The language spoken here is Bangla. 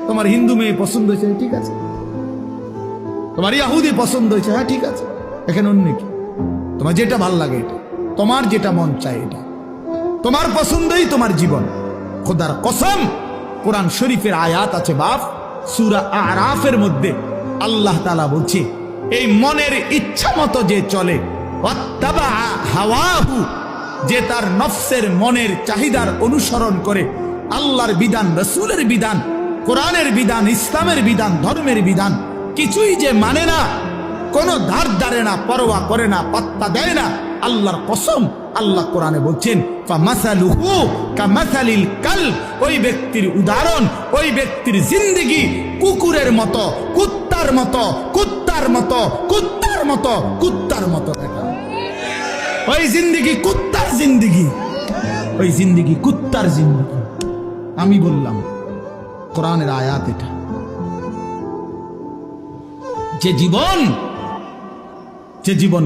তোমার হিন্দু মেয়ে পছন্দ হয়েছে, ঠিক আছে। তোমার ইয়াহুদি পছন্দ হয়েছে, হ্যাঁ ঠিক আছে। এখানে অন্য কি? তোমার যেটা ভাল লাগে এটা, তোমার যেটা মন চায় এটা, তোমার পছন্দই তোমার জীবন। খোদার কসম, কোরআন শরীফের আয়াত আছে বাপ, সূরা আরাফের মধ্যে আল্লাহ তাআলা বলছে, এই মনের ইচ্ছা মতো যে চলে, ওয়াত্তাবা হাওয়াহু, যে তার নফসের মনের চাহিদার অনুসরণ করে, আল্লাহর বিধান, রাসূলের বিধান, কোরআনের বিধান, ইসলামের বিধান, ধর্মের বিধান কিছুই যে মানে না, কোনো ধার ধারে না, পরোয়া করে না, পাত্তা দেয় না, আল্লাহর কসম, আল্লাহ কোরআনে বলছেন ফামাসালুহু কামাসালিল কালব, ওই ব্যক্তির উদাহরণ, ওই ব্যক্তির জিন্দেগি কুকুরের মতো, কুত্তার মতো, কুত্তার মতো, কুত্তার মতো, কুত্তার মতো। ওই জিন্দেগি কুত্তার জিন্দেগি, ওই জিন্দেগি কুত্তার জিন্দেগি। আমি বললাম কোরআনের আয়াত এটা। যে জীবন